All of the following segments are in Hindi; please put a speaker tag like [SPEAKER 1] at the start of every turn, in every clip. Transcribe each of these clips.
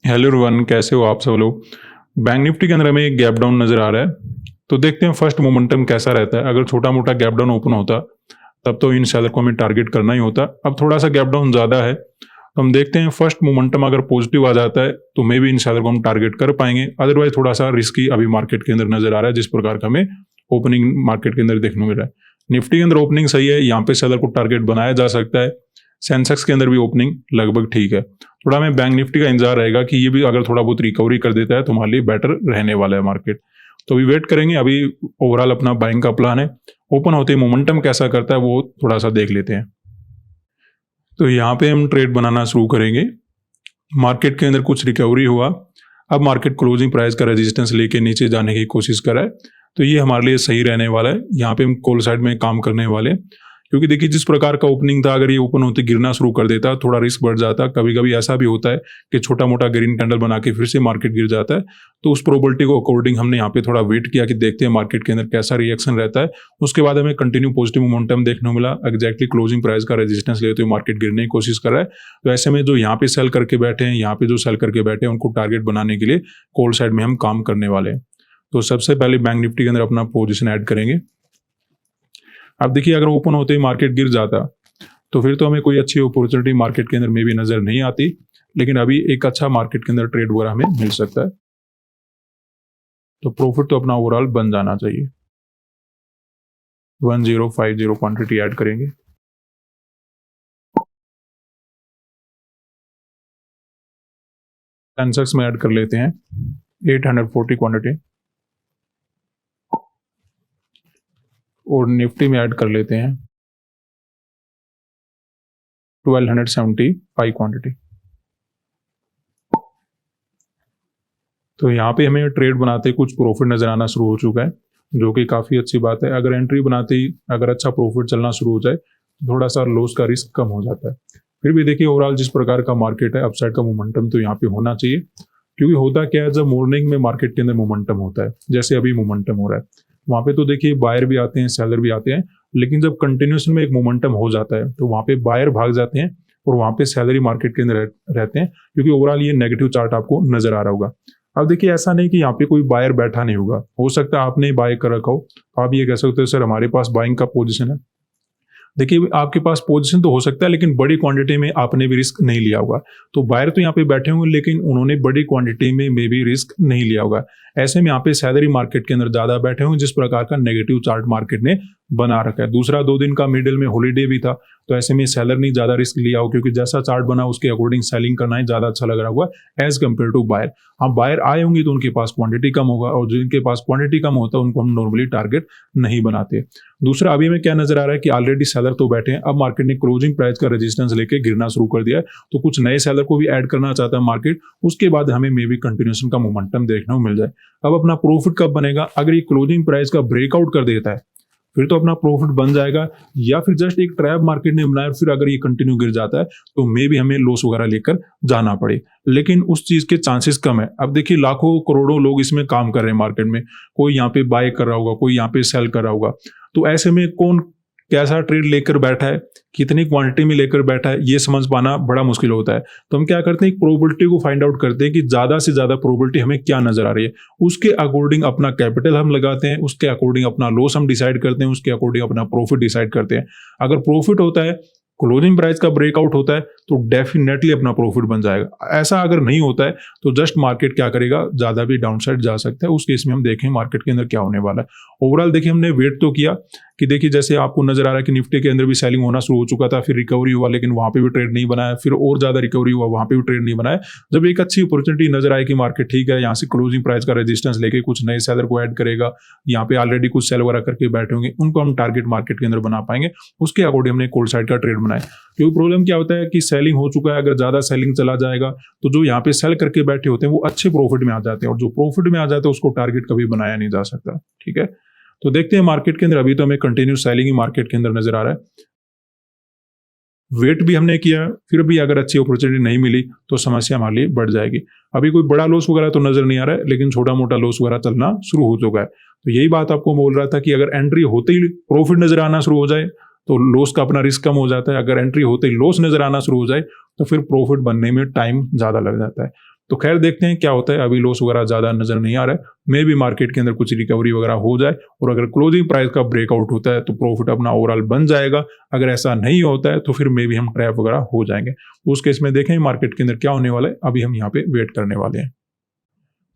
[SPEAKER 1] हेलो एवरीवन, कैसे हो आप सब लोग। बैंक निफ्टी के अंदर हमें एक गैप डाउन नजर आ रहा है, तो देखते हैं फर्स्ट मोमेंटम कैसा रहता है। अगर छोटा मोटा गैप डाउन ओपन होता तब तो इन सेलर को हमें टारगेट करना ही होता। अब थोड़ा सा गैप डाउन ज़्यादा है, तो हम देखते हैं फर्स्ट मोमेंटम अगर पॉजिटिव आ जाता है तो मे भी इन सेलर को हम टारगेट कर पाएंगे। अदरवाइज थोड़ा सा रिस्की अभी मार्केट के अंदर नजर आ रहा है, जिस प्रकार का हमें ओपनिंग मार्केट के अंदर देखने को मिल रहा है। निफ्टी के अंदर ओपनिंग सही है, यहाँ पे सेलर को टारगेट बनाया जा सकता है। सेंसेक्स के अंदर भी ओपनिंग लगभग ठीक है। थोड़ा हमें बैंक निफ्टी का इंतजार रहेगा कि ये भी अगर थोड़ा बहुत रिकवरी कर देता है तो हमारे लिए बेटर रहने वाला है मार्केट। तो अभी वेट करेंगे। अभी ओवरऑल अपना बाइंग का प्लान है। ओपन होते ही मोमेंटम कैसा करता है वो थोड़ा सा देख लेते हैं। तो यहाँ पे हम ट्रेड बनाना शुरू करेंगे। मार्केट के अंदर कुछ रिकवरी हुआ, अब मार्केट क्लोजिंग प्राइस का रेजिस्टेंस लेके नीचे जाने की कोशिश कर रहा है, तो ये हमारे लिए सही रहने वाला है। यहाँ पे हम कॉल साइड में काम करने वाले हैं, क्योंकि देखिए जिस प्रकार का ओपनिंग था, अगर ये ओपन होते गिरना शुरू कर देता थोड़ा रिस्क बढ़ जाता। कभी कभी ऐसा भी होता है कि छोटा मोटा ग्रीन कैंडल बना के फिर से मार्केट गिर जाता है, तो उस प्रोबेबिलिटी को अकॉर्डिंग हमने यहाँ पे थोड़ा वेट किया कि देखते हैं मार्केट के अंदर कैसा रिएक्शन रहता है। उसके बाद हमें कंटिन्यू पॉजिटिव मोमेंटम देखने को मिला। एग्जैक्टली क्लोजिंग प्राइस का रेजिस्टेंस लेते हुए मार्केट गिरने की कोशिश कर रहा है। तो ऐसे में जो यहाँ पे सेल करके बैठे हैं, यहाँ पे जो सेल करके बैठे हैं, उनको टारगेट बनाने के लिए कॉल साइड में हम काम करने वाले हैं। तो सबसे पहले बैंक निफ्टी के अंदर अपना पोजिशन ऐड करेंगे। अब देखिए अगर ओपन होते ही मार्केट गिर जाता तो फिर तो हमें कोई अच्छी अपॉर्चुनिटी मार्केट के अंदर में भी नजर नहीं आती, लेकिन अभी एक अच्छा मार्केट के अंदर ट्रेड वगैरह हमें मिल सकता है। तो प्रॉफिट तो अपना ओवरऑल बन जाना चाहिए। 1050 क्वांटिटी ऐड करेंगे। सेंसेक्स में ऐड कर लेते हैं 840 क्वांटिटी, और निफ्टी में ऐड कर लेते हैं 1275 क्वांटिटी। तो यहाँ पे हमें ट्रेड बनाते कुछ प्रॉफिट नजर आना शुरू हो चुका है, जो कि काफी अच्छी बात है। अगर एंट्री बनाते ही अगर अच्छा प्रॉफिट चलना शुरू हो जाए तो थोड़ा सा लॉस का रिस्क कम हो जाता है। फिर भी देखिए ओवरऑल जिस प्रकार का मार्केट है, अपसाइड का मोमेंटम तो यहाँ पे होना चाहिए, क्योंकि होता क्या है, जब मॉर्निंग में मार्केट के अंदर मोमेंटम होता है, जैसे अभी मोमेंटम हो रहा है, वहां पे तो देखिए बायर भी आते हैं, सेलर भी आते हैं, लेकिन जब कंटिन्यूएशन में एक मोमेंटम हो जाता है तो वहां पे बायर भाग जाते हैं और वहां पे सेलरी मार्केट के अंदर रहते हैं, क्योंकि ओवरऑल ये नेगेटिव चार्ट आपको नजर आ रहा होगा। अब देखिए ऐसा नहीं कि यहाँ पे कोई बायर बैठा नहीं होगा, हो सकता है आपने बाय कर रखा हो, आप ये कह सकते हो सर हमारे पास बाइंग का पोजीशन है। देखिए आपके पास पोजीशन तो हो सकता है, लेकिन बड़ी क्वांटिटी में आपने भी रिस्क नहीं लिया होगा। तो बायर तो यहाँ पे बैठे होंगे, लेकिन उन्होंने बड़ी क्वांटिटी में भी रिस्क नहीं लिया होगा। ऐसे में यहाँ पे सैलरी मार्केट के अंदर ज्यादा बैठे होंगे, जिस प्रकार का नेगेटिव चार्ट मार्केट ने बना रखा है। दूसरा 2 दिन का मिडिल में हॉलीडे भी था, तो ऐसे में सेलर ने ज्यादा रिस्क लिया हो, क्योंकि जैसा चार्ट बना उसके अकॉर्डिंग सेलिंग करना ही ज्यादा अच्छा लग रहा होगा एज कम्पेयर टू बायर। हाँ बायर आए होंगे तो उनके पास क्वांटिटी कम होगा, और जिनके पास क्वांटिटी कम होता है उनको हम नॉर्मली टारगेट नहीं बनाते। दूसरा अभी हमें क्या नजर आ रहा है कि ऑलरेडी सेलर तो बैठे हैं, अब मार्केट ने क्लोजिंग प्राइस का रेजिस्टेंस लेके गिरना शुरू कर दिया है, तो कुछ नए सेलर को भी ऐड करना चाहता है मार्केट। उसके बाद हमें मे बी कंटिन्यूएशन का मोमेंटम देखने को मिल जाए। अब अपना प्रॉफिट कब बनेगा, अगर ये क्लोजिंग प्राइस का ब्रेकआउट कर देता है फिर तो अपना प्रॉफिट बन जाएगा, या फिर जस्ट एक ट्रैप मार्केट ने बनाया, फिर अगर ये कंटिन्यू गिर जाता है तो मे भी हमें लॉस वगैरह लेकर जाना पड़े, लेकिन उस चीज के चांसेस कम है। अब देखिए लाखों करोड़ों लोग इसमें काम कर रहे हैं मार्केट में, कोई यहाँ पे बाय कर रहा होगा, कोई यहाँ पे सेल कर रहा होगा, तो ऐसे में कौन कैसा ट्रेड लेकर बैठा है, कितनी क्वांटिटी में लेकर बैठा है, ये समझ पाना बड़ा मुश्किल होता है। तो हम क्या करते हैं, एक प्रोबेबिलिटी को फाइंड आउट करते हैं कि ज्यादा से ज्यादा प्रोबेबिलिटी हमें क्या नजर आ रही है, उसके अकॉर्डिंग अपना कैपिटल हम लगाते हैं, उसके अकॉर्डिंग अपना लॉस हम डिसाइड करते हैं, उसके अकॉर्डिंग अपना प्रॉफिट डिसाइड करते हैं। अगर प्रॉफिट होता है, क्लोजिंग प्राइस का ब्रेकआउट होता है, तो डेफिनेटली अपना प्रॉफिट बन जाएगा। ऐसा अगर नहीं होता है तो जस्ट मार्केट क्या करेगा, ज्यादा भी डाउनसाइड जा सकता है। उस केस में हम देखें मार्केट के अंदर क्या होने वाला है। ओवरऑल देखिए हमने वेट तो किया कि देखिए जैसे आपको नजर आ रहा है कि निफ्टी के अंदर भी सेलिंग होना शुरू हो चुका था, फिर रिकवरी हुआ, लेकिन वहां पे भी ट्रेड नहीं बनाया, फिर और ज्यादा रिकवरी हुआ, वहां पे भी ट्रेड नहीं बनाया। जब एक अच्छी अपॉर्चुनिटी नजर आए कि मार्केट ठीक है, यहाँ से क्लोजिंग प्राइस का रेजिस्टेंस लेके कुछ नए सेलर को ऐड करेगा, यहाँ पे ऑलरेडी कुछ सेल वगैरह करके बैठे होंगे, उनको हम टारगेट मार्केट के अंदर बना पाएंगे। उसके अकॉर्डिंग हमने कोल्ड साइड का ट्रेड बनाया, क्योंकि प्रॉब्लम क्या होता है कि सेलिंग हो चुका है, अगर ज्यादा सेलिंग चला जाएगा तो जो यहाँ पे सेल करके बैठे होते हैं वो अच्छे प्रॉफिट में आ जाते हैं, और जो प्रॉफिट में आ जाते हैं उसको टारगेट कभी बनाया नहीं जा सकता। ठीक है, तो देखते हैं मार्केट के अंदर। अभी तो हमें कंटिन्यू सेलिंग ही मार्केट के अंदर नजर आ रहा है। वेट भी हमने किया, फिर भी अगर अच्छी अपॉर्चुनिटी नहीं मिली तो समस्या हमारे लिए बढ़ जाएगी। अभी कोई बड़ा लॉस वगैरह तो नजर नहीं आ रहा है, लेकिन छोटा मोटा लॉस वगैरह चलना शुरू हो चुका है। तो यही बात आपको बोल रहा था कि अगर एंट्री होते ही प्रॉफिट नजर आना शुरू हो जाए तो लॉस का अपना रिस्क कम हो जाता है। अगर एंट्री होते ही लॉस नजर आना शुरू हो जाए तो फिर प्रॉफिट बनने में टाइम ज़्यादा लग जाता है। तो खैर देखते हैं क्या होता है। अभी लॉस वगैरह ज़्यादा नजर नहीं आ रहा है, मे भी मार्केट के अंदर कुछ रिकवरी वगैरह हो जाए और अगर क्लोजिंग प्राइस का ब्रेकआउट होता है तो प्रॉफिट अपना ओवरऑल बन जाएगा। अगर ऐसा नहीं होता है तो फिर मे भी हम ट्रैप वगैरह हो जाएंगे। तो उस केस में देखें मार्केट के अंदर क्या होने वाला है, अभी हम यहाँ पे वेट करने वाले हैं।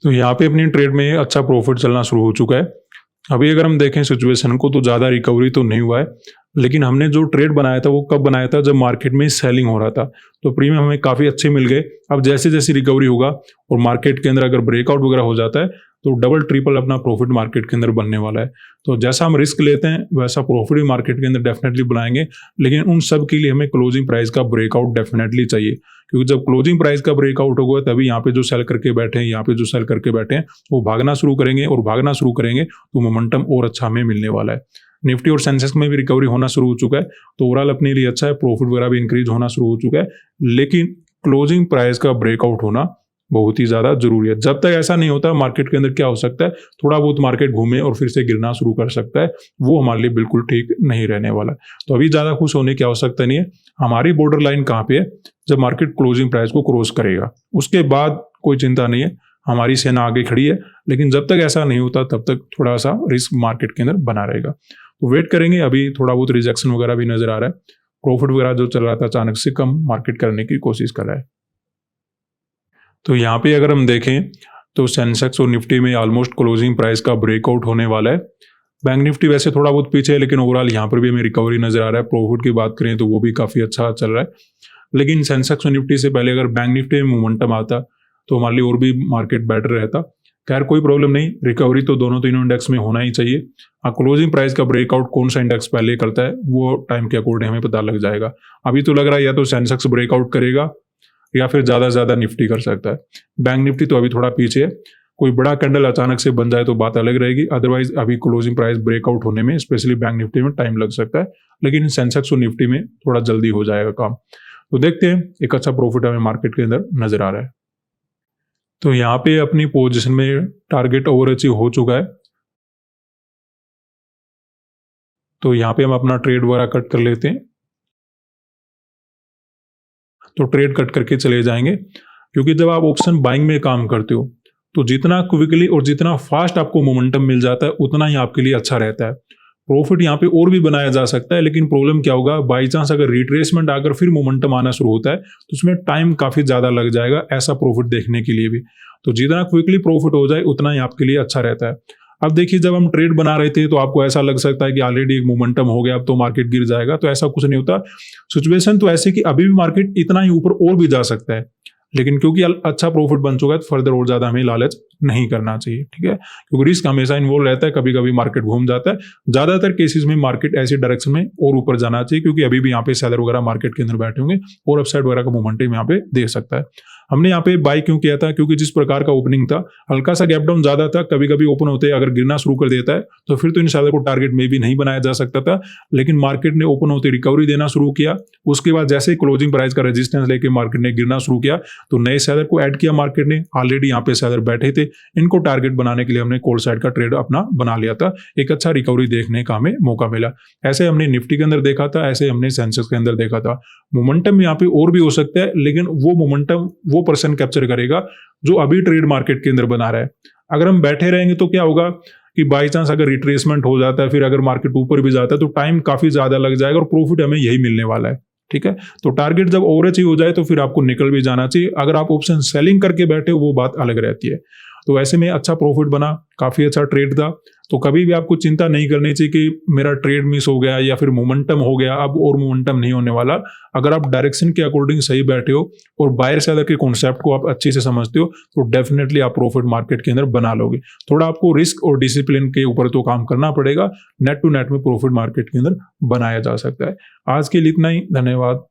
[SPEAKER 1] तो यहाँ पे अपनी ट्रेड में अच्छा प्रॉफिट चलना शुरू हो चुका है। अभी अगर हम देखें सिचुएशन को तो ज़्यादा रिकवरी तो नहीं हुआ है, लेकिन हमने जो ट्रेड बनाया था वो कब बनाया था, जब मार्केट में सेलिंग हो रहा था। तो प्रीमियम हमें काफ़ी अच्छे मिल गए। अब जैसे जैसे रिकवरी होगा और मार्केट के अंदर अगर ब्रेकआउट वगैरह हो जाता है तो डबल ट्रिपल अपना प्रॉफिट मार्केट के अंदर बनने वाला है। तो जैसा हम रिस्क लेते हैं वैसा प्रॉफिट भी मार्केट के अंदर डेफिनेटली बनाएंगे, लेकिन उन सब के लिए हमें क्लोजिंग प्राइस का ब्रेकआउट डेफिनेटली चाहिए, क्योंकि जब क्लोजिंग प्राइस का ब्रेकआउट होगा तभी यहाँ पे जो सेल करके बैठे हैं, यहाँ पे जो सेल करके बैठे हैं वो भागना शुरू करेंगे, और भागना शुरू करेंगे तो मोमेंटम और अच्छा हमें मिलने वाला है। निफ्टी और सेंसेक्स में भी रिकवरी होना शुरू हो चुका है, तो ओवरऑल अपने लिए अच्छा है, प्रॉफिट वगैरह भी इंक्रीज होना शुरू हो चुका है। लेकिन क्लोजिंग प्राइस का ब्रेकआउट होना बहुत ही ज़्यादा जरूरी है। जब तक ऐसा नहीं होता मार्केट के अंदर क्या हो सकता है, थोड़ा बहुत मार्केट घूमे और फिर से गिरना शुरू कर सकता है, वो हमारे लिए बिल्कुल ठीक नहीं रहने वाला। तो अभी ज़्यादा खुश होने की आवश्यकता नहीं है। हमारी बॉर्डर लाइन कहाँ पे है, जब मार्केट क्लोजिंग प्राइस को क्रॉस करेगा उसके बाद कोई चिंता नहीं है, हमारी सेना आगे खड़ी है। लेकिन जब तक ऐसा नहीं होता तब तक थोड़ा सा रिस्क मार्केट के अंदर बना रहेगा। तो वेट करेंगे। अभी थोड़ा बहुत रिजेक्शन वगैरह भी नजर आ रहा है, प्रॉफिट वगैरह जो चल रहा था अचानक से कम मार्केट करने की कोशिश कर रहा है। तो यहाँ पे अगर हम देखें तो सेंसेक्स और निफ्टी में ऑलमोस्ट क्लोजिंग प्राइस का ब्रेकआउट होने वाला है। बैंक निफ्टी वैसे थोड़ा बहुत पीछे है, लेकिन ओवरऑल यहाँ पर भी हमें रिकवरी नजर आ रहा है। प्रॉफिट की बात करें तो वो भी काफ़ी अच्छा चल रहा है। लेकिन सेंसेक्स और निफ्टी से पहले अगर बैंक निफ्टी में मोमेंटम आता तो हमारे लिए और भी मार्केट बेटर रहता। खैर कोई प्रॉब्लम नहीं, रिकवरी तो दोनों तीनों इंडेक्स में होना ही चाहिए। क्लोजिंग प्राइस का ब्रेकआउट कौन सा इंडेक्स पहले करता है वो टाइम के अकॉर्डिंग हमें पता लग जाएगा। अभी तो लग रहा है या तो सेंसेक्स ब्रेकआउट करेगा या फिर ज़्यादा से ज़्यादा निफ्टी कर सकता है। बैंक निफ्टी तो अभी थोड़ा पीछे है, कोई बड़ा कैंडल अचानक से बन जाए तो बात अलग रहेगी। अदरवाइज अभी क्लोजिंग प्राइस ब्रेकआउट होने में स्पेशली बैंक निफ्टी में टाइम लग सकता है, लेकिन सेंसेक्स और निफ्टी में थोड़ा जल्दी हो जाएगा काम। तो देखते हैं, एक अच्छा प्रॉफिट हमें मार्केट के अंदर नजर आ रहा है। तो यहाँ पे अपनी पोजीशन में टारगेट ओवर अचीव हो चुका है, तो यहाँ पे हम अपना ट्रेड वगैरह कट कर लेते हैं। तो ट्रेड कट करके चले जाएंगे, क्योंकि जब आप ऑप्शन बाइंग में काम करते हो तो जितना क्विकली और जितना फास्ट आपको मोमेंटम मिल जाता है उतना ही आपके लिए अच्छा रहता है। प्रॉफिट यहाँ पे और भी बनाया जा सकता है, लेकिन प्रॉब्लम क्या होगा, बाई चांस अगर रिट्रेसमेंट आकर फिर मोमेंटम आना शुरू होता है तो उसमें टाइम काफ़ी ज़्यादा लग जाएगा ऐसा प्रॉफिट देखने के लिए भी। तो जितना क्विकली प्रॉफिट हो जाए उतना ही आपके लिए अच्छा रहता है। अब देखिए, जब हम ट्रेड बना रहे थे तो आपको ऐसा लग सकता है कि ऑलरेडी एक मोमेंटम हो गया, अब तो मार्केट गिर जाएगा, तो ऐसा कुछ नहीं होता। सिचुएशन तो ऐसे कि अभी भी मार्केट इतना ही ऊपर और भी जा सकता है, लेकिन क्योंकि अच्छा प्रॉफिट बन चुका है तो फर्दर और ज्यादा हमें लालच नहीं करना चाहिए, ठीक है, क्योंकि रिस्क हमेशा इन्वॉल्व रहता है। कभी कभी मार्केट घूम जाता है, ज्यादातर केसेस में मार्केट ऐसी डायरेक्शन में और ऊपर जाना चाहिए, क्योंकि अभी भी यहाँ पे सेलर वगैरह मार्केट के अंदर बैठे होंगे और अपसाइड वगैरह का मोमेंटम यहाँ पे दे सकता है। हमने यहाँ पे बाई क्यों किया था, क्योंकि जिस प्रकार का ओपनिंग था, हल्का सा गैप डाउन ज्यादा था, कभी कभी ओपन होते अगर गिरना शुरू कर देता है तो फिर तो इन सेलर को टारगेट में भी नहीं बनाया जा सकता था। लेकिन मार्केट ने ओपन होते रिकवरी देना शुरू किया, उसके बाद जैसे क्लोजिंग प्राइस का रेजिस्टेंस लेके मार्केट ने गिरना शुरू किया तो नए सेलर को ऐड किया मार्केट ने। ऑलरेडी यहाँ पे सेलर बैठे थे, इनको टारगेट बनाने के लिए हमने कॉल साइड का ट्रेड अपना बना लिया था। एक अच्छा रिकवरी देखने का हमें मौका मिला। ऐसे हमने निफ्टी के अंदर देखा था, ऐसे हमने सेंसेक्स के अंदर देखा था। मोमेंटम यहाँ पे और भी हो सकता है, लेकिन वो मोमेंटम वो पर्सन कैप्चर करेगा जो अभी ट्रेड मार्केट के अंदर बना रहा है। अगर हम बैठे रहेंगे तो क्या होगा कि बाई चांस अगर रिट्रेसमेंट हो जाता है, फिर अगर मार्केट ऊपर भी जाता है तो टाइम काफी ज्यादा लग जाएगा और प्रॉफिट हमें यही मिलने वाला है, ठीक है। तो टारगेट जब ओवर अचीव हो जाए तो फिर आपको निकल भी जाना चाहिए। अगर आप ऑप्शन सेलिंग करके बैठे हो वो बात अलग रहती है। तो ऐसे में अच्छा प्रॉफिट बना, काफी अच्छा ट्रेड था। तो कभी भी आपको चिंता नहीं करनी चाहिए कि मेरा ट्रेड मिस हो गया या फिर मोमेंटम हो गया, अब और मोमेंटम नहीं होने वाला। अगर आप डायरेक्शन के अकॉर्डिंग सही बैठे हो और बायर सेलर के कॉन्सेप्ट को आप अच्छे से समझते हो तो डेफिनेटली आप प्रॉफिट मार्केट के अंदर बना लोगे। थोड़ा आपको रिस्क और डिसिप्लिन के ऊपर तो काम करना पड़ेगा, नेट टू नेट में प्रॉफिट मार्केट के अंदर बनाया जा सकता है। आज के लिए इतना ही, धन्यवाद।